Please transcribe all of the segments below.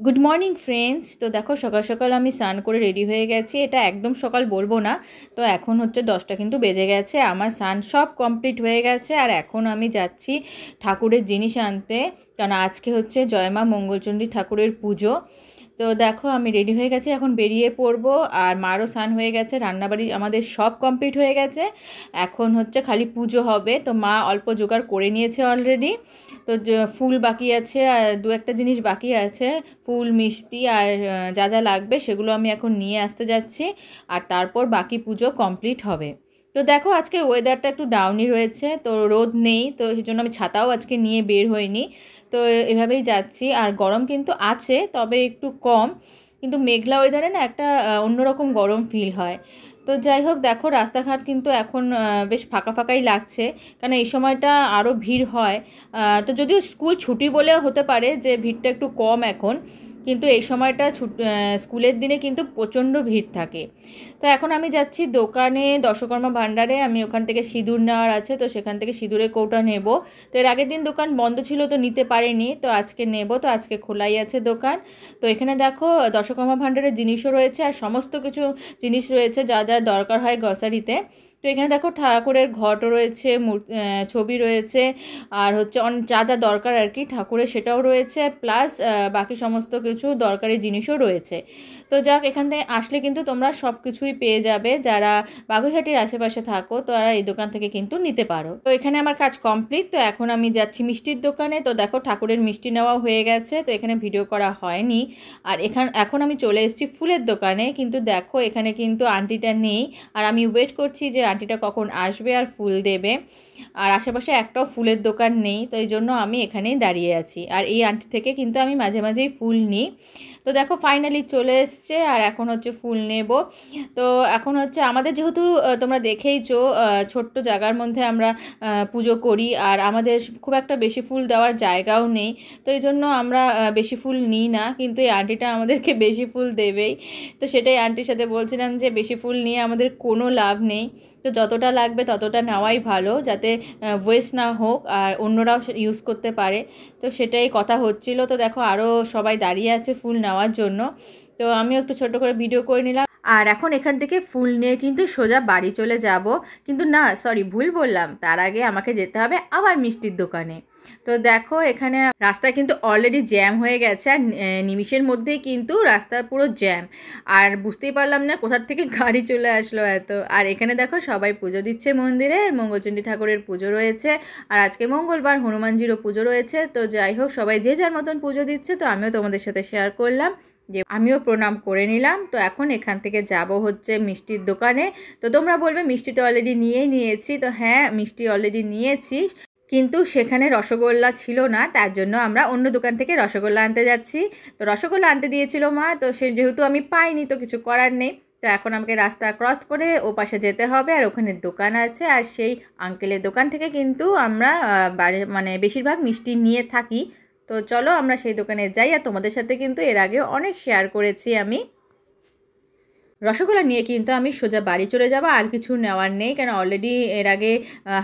Good morning friends. তো দেখো সকাল সকাল আমি স্নান করে রেডি হয়ে গেছি। এটা একদম সকাল বলবো না, তো এখন হচ্ছে 10টা কিন্তু বেজে গেছে। আমার স্নান সব কমপ্লিট হয়ে গেছে আর এখন আমি যাচ্ছি ঠাকুরের জিনিস আনতে, কারণ আজকে হচ্ছে জয়মা মঙ্গলচণ্ডী ঠাকুরের পুজো। তো দেখো আমি রেডি হয়ে গেছি, এখন বেরিয়ে পড়বো। আর মারও স্নান হয়ে গেছে, রান্নাবাড়ি আমাদের সব কমপ্লিট হয়ে গেছে। এখন হচ্ছে খালি পুজো হবে, তো মা অল্প জোগাড় করে নিয়েছে অলরেডি। তো ফুল বাকি আছে আর দু একটা জিনিস বাকি আছে, ফুল মিষ্টি আর যা যা লাগবে সেগুলো আমি এখন নিয়ে আসতে যাচ্ছি। আর তারপর বাকি পুজো কমপ্লিট হবে। তো দেখো আজকে ওয়েদারটা একটু ডাউনই রয়েছে, তো রোদ নেই, তো সেই জন্য আমি ছাতাও আজকে নিয়ে বের হইনি। তো এভাবেই যাচ্ছি। আর গরম কিন্তু আছে, তবে একটু কম। কিন্তু মেঘলা ওয়েদারে না একটা অন্যরকম গরম ফিল হয়। তো যাই হোক, দেখো রাস্তাঘাট কিন্তু এখন বেশ ফাঁকা ফাঁকাই লাগছে, কারণ এই সময়টা আরও ভিড় হয়। তো যদিও স্কুল ছুটি বলে হতে পারে যে ভিড়টা একটু কম এখন, কিন্তু এই সময়টা স্কুলের দিনে কিন্তু প্রচণ্ড ভিড় থাকে। তো এখন আমি যাচ্ছি দোকানে, দশকর্মা ভাণ্ডারে। আমি ওখান থেকে সিঁদুর নেওয়ার আছে, তো সেখান থেকে সিঁদুরের কৌটা নেব। তো এর আগের দিন দোকান বন্ধ ছিল, তো নিতে পারিনি, তো আজকে নেব। তো আজকে খোলাই আছে দোকান। তো এখানে দেখো দশকর্মা ভাণ্ডারের জিনিসও রয়েছে আর সমস্ত কিছু জিনিস রয়েছে যা যা দরকার হয় গ্রসারিতে। তো এখানে দেখো ঠাকুরের ঘটও রয়েছে, ছবি রয়েছে, আর হচ্ছে যা যা দরকার আর কি ঠাকুরের সেটাও রয়েছে, প্লাস বাকি সমস্ত কিছু দরকারি জিনিসও রয়েছে। তো যাক, এখান থেকে আসলে কিন্তু তোমরা সব কিছুই পেয়ে যাবে। যারা বাগুইহাটির আশেপাশে থাকো তারা এই দোকান থেকে কিন্তু নিতে পারো। তো এখানে আমার কাজ কমপ্লিট। তো এখন আমি যাচ্ছি মিষ্টির দোকানে। তো দেখো ঠাকুরের মিষ্টি নেওয়া হয়ে গেছে, তো এখানে ভিডিও করা হয়নি। আর এখন আমি চলে এসেছি ফুলের দোকানে, কিন্তু দেখো এখানে কিন্তু আন্টিটা নেই। আর আমি ওয়েট করছি যে আন্টিটা কখন আসবে আর ফুল দেবে। আর আশেপাশে একটাও ফুলের দোকান নেই, তো এই জন্য আমি এখানেই দাঁড়িয়ে আছি। আর এই আন্টি থেকে কিন্তু আমি মাঝে মাঝেই ফুল নিই। তো দেখো ফাইনালি চলে এসছে, আর এখন হচ্ছে ফুল নেব। তো এখন হচ্ছে আমাদের যেহেতু তোমরা দেখেইছো ছোট্ট জায়গার মধ্যে আমরা পুজো করি, আর আমাদের খুব একটা বেশি ফুল দেওয়ার জায়গাও নেই। তো এই জন্য আমরা বেশি ফুল নিই না, কিন্তু এই আন্টিটা আমাদেরকে বেশি ফুল দেবেই। তো সেটাই আন্টির সাথে বলছিলাম যে বেশি ফুল নিয়ে আমাদের কোনো লাভ নেই। তো যতটা লাগবে ততটা নেওয়াই ভালো, যাতে ওয়েস্ট না হোক আর অন্যরাও ইউজ করতে পারে। তো সেটাই কথা হচ্ছিল। তো দেখো আরও সবাই দাঁড়িয়ে আছে ফুল নেওয়ার জন্য, তো আমিও একটু ছোট করে ভিডিও করে নিলাম। আর এখন এখান থেকে ফুল নিয়ে কিন্তু সোজা বাড়ি চলে যাব। কিন্তু না, সরি, ভুল বললাম, তার আগে আমাকে যেতে হবে আবার মিষ্টির দোকানে। তো দেখো এখানে রাস্তা কিন্তু অলরেডি জ্যাম হয়ে গেছে, আর নিমিষের মধ্যেই কিন্তু রাস্তা পুরো জ্যাম। আর বুঝতেই পারলাম না কোথার থেকে গাড়ি চলে আসলো এত। আর এখানে দেখো সবাই পুজো দিচ্ছে মন্দিরে, মঙ্গলচণ্ডী ঠাকুরের পুজো রয়েছে। আর আজকে মঙ্গলবার, হনুমানজিরও পুজো রয়েছে। তো যাই হোক, সবাই যে যার মতন পুজো দিচ্ছে, তো আমিও তোমাদের সাথে শেয়ার করলাম যে আমিও প্রণাম করে নিলাম। তো এখন এখান থেকে যাব হচ্ছে মিষ্টির দোকানে। তো তোমরা বলবে মিষ্টি তো অলরেডি নিয়েছি। তো হ্যাঁ, মিষ্টি অলরেডি নিয়েছি, কিন্তু সেখানে রসগোল্লা ছিল না, তার জন্য আমরা অন্য দোকান থেকে রসগোল্লা আনতে যাচ্ছি। তো রসগোল্লা আনতে দিয়েছিল মা, তো যেহেতু আমি পাইনি, তো কিছু করার নেই। তো এখন আমাকে রাস্তা ক্রস করে ও পাশে যেতে হবে, আর ওখানে দোকান আছে। আর সেই আঙ্কেলের দোকান থেকে কিন্তু আমরা মানে বেশিরভাগ মিষ্টি নিয়ে থাকি। তো চলো আমরা সেই দোকানে যাই। আর তোমাদের সাথে কিন্তু এর আগেও অনেক শেয়ার করেছি আমি। রসগোল্লা নিয়ে কিন্তু আমি সোজা বাড়ি চলে যাব, আর কিছু নেওয়ার নেই, কেন অলরেডি এর আগে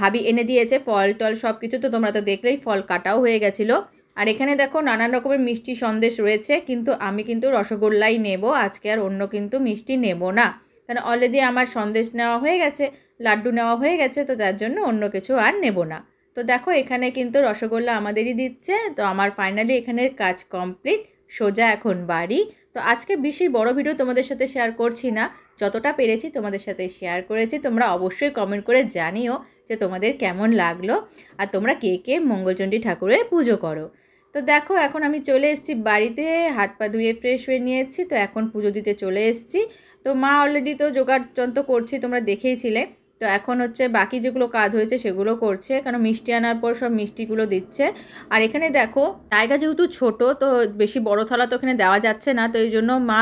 হাবি এনে দিয়েছে ফল টল সব কিছু। তো তোমরা তো দেখলেই ফল কাটাও হয়ে গেছিলো। আর এখানে দেখো নানান রকমের মিষ্টি সন্দেশ রয়েছে, কিন্তু আমি কিন্তু রসগোল্লাই নেব আজকে, আর অন্য কিন্তু মিষ্টি নেব না, কারণ অলরেডি আমার সন্দেশ নেওয়া হয়ে গেছে, লাড্ডু নেওয়া হয়ে গেছে। তো যার জন্য অন্য কিছু আর নেব না। তো দেখো এখানে কিন্তু রসগোল্লা আমাদেরই দিচ্ছে। তো আমার ফাইনালি এখানের কাজ কমপ্লিট, সোজা এখন বাড়ি। তো আজকে বেশি বড় ভিডিও তোমাদের সাথে শেয়ার করছি না, যতটা পেরেছি তোমাদের সাথে শেয়ার করেছি। তোমরা অবশ্যই কমেন্ট করে জানিও যে তোমাদের কেমন লাগলো, আর তোমরা কে কে মঙ্গলচণ্ডী ঠাকুরের পুজো করো। তো দেখো এখন আমি চলে এসেছি বাড়িতে, হাত পা ধুয়ে ফ্রেশ হয়ে নিয়েছি। তো এখন পুজো দিতে চলে এসেছি। তো মা অলরেডি তো জোগাড় যন্ত্র করছি, তোমরা দেখেইছিলে। তো এখন হচ্ছে বাকি যেগুলো কাজ হয়েছে সেগুলো করছে, কারণ মিষ্টি আনার পর সব মিষ্টিগুলো দিচ্ছে। আর এখানে দেখো জায়গা যেহেতু ছোট, তো বেশি বড় থালা তো এখানে দেওয়া যাচ্ছে না, তো এই জন্য মা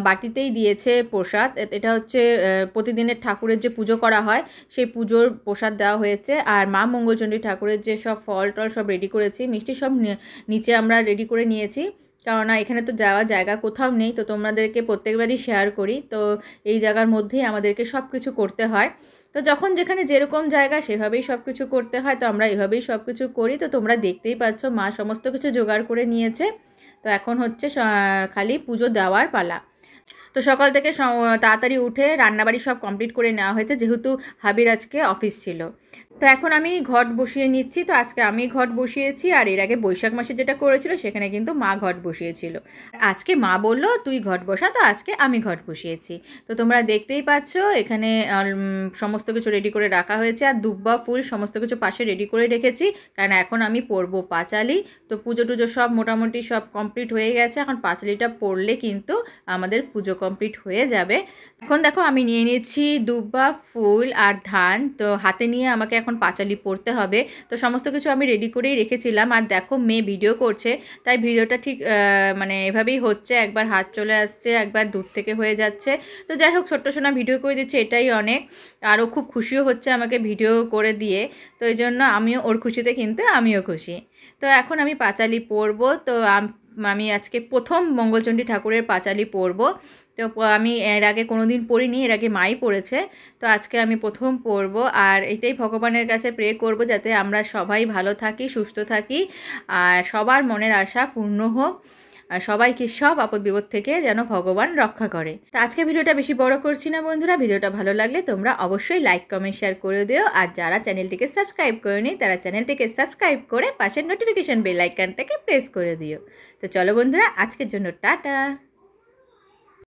বাটিতেই দিয়েছে প্রসাদ। এটা হচ্ছে প্রতিদিনের ঠাকুরের যে পুজো করা হয় সেই পুজোর প্রসাদ দেওয়া হয়েছে। আর মা মঙ্গলচণ্ডী ঠাকুরের যে সব ফল টল সব রেডি করেছি, মিষ্টি সব নিচে আমরা রেডি করে নিয়েছি, কারণ এখানে তো যাওয়ার জায়গা কোথাও নেই। তো তোমাদেরকে প্রত্যেকবারই শেয়ার করি, তো এই জায়গার মধ্যেই আমাদেরকে সব কিছু করতে হয়। তো যখন যেখানে যেরকম জায়গা সেভাবেই সব কিছু করতে হয়, তো আমরা এভাবেই সব কিছু করি। তো তোমরা দেখতেই পাচ্ছ মা সমস্ত কিছু জোগাড় করে নিয়েছে। তো তো এখন হচ্ছে খালি পুজো দেওয়ার পালা। তো সকাল থেকে তাড়াতাড়ি উঠে রান্নাবাড়ি সব কমপ্লিট করে নেওয়া হয়েছে, যেহেতু হাবির আজকে অফিস ছিল। তো এখন আমি ঘট বসিয়ে নিচ্ছি। তো আজকে আমি ঘট বসিয়েছি, আর এর আগে বৈশাখ মাসে যেটা করেছিল সেখানে কিন্তু মা ঘট বসিয়েছিল। আজকে মা বললো তুই ঘট বসা, তো আজকে আমি ঘট বসিয়েছি। তো তোমরা দেখতেই পাচ্ছ এখানে সমস্ত কিছু রেডি করে রাখা হয়েছে, আর দুব্বা ফুল সমস্ত কিছু পাশে রেডি করে রেখেছি, কারণ এখন আমি পরবো পাঁচালি। তো পুজো টুজো সব মোটামুটি সব কমপ্লিট হয়ে গেছে, এখন পাঁচালিটা পরলে কিন্তু আমাদের পুজো কমপ্লিট হয়ে যাবে। এখন দেখো আমি নিয়ে নিয়েছি দুব্বা ফুল আর ধান, তো হাতে নিয়ে আমাকে এখন পাঁচালি পড়তে হবে। তো সমস্ত কিছু আমি রেডি করেই রেখেছিলাম, আর দেখো মেয়ে ভিডিও করছে, তাই ভিডিওটা ঠিক মানে এভাবেই হচ্ছে, একবার হাত চলে আসছে, একবার দূর থেকে হয়ে যাচ্ছে। তো যাই হোক, ছোট্ট সোনা ভিডিও করে দিচ্ছে, এটাই অনেক। আর ও খুব খুশিও হচ্ছে আমাকে ভিডিও করে দিয়ে, তো এই জন্য আমিও ওর খুশিতে কিন্তু আমিও খুশি। তো এখন আমি পাঁচালি পরবো। তো আমি আজকে প্রথম মঙ্গলচণ্ডী ঠাকুরের পাঁচালি পরবো। তো আমি এর আগে কোনো দিন পড়িনি, এর আগে মাই পড়েছে, তো আজকে আমি প্রথম পড়বো। আর এটাই ভগবানের কাছে প্রে করব যাতে আমরা সবাই ভালো থাকি, সুস্থ থাকি, আর সবার মনের আশা পূর্ণ হোক, আর সবাইকে সব আপদ বিপদ থেকে যেন ভগবান রক্ষা করে। তো আজকে ভিডিওটা বেশি বড় করছি না বন্ধুরা, ভিডিওটা ভালো লাগলে তোমরা অবশ্যই লাইক কমেন্ট শেয়ার করে দিও, আর যারা চ্যানেলটিকে সাবস্ক্রাইব করেনি তারা চ্যানেলটিকে সাবস্ক্রাইব করে পাশের নোটিফিকেশন বেল আইকনটাকে প্রেস করে দিও। তো চলো বন্ধুরা, আজকের জন্য টাটা।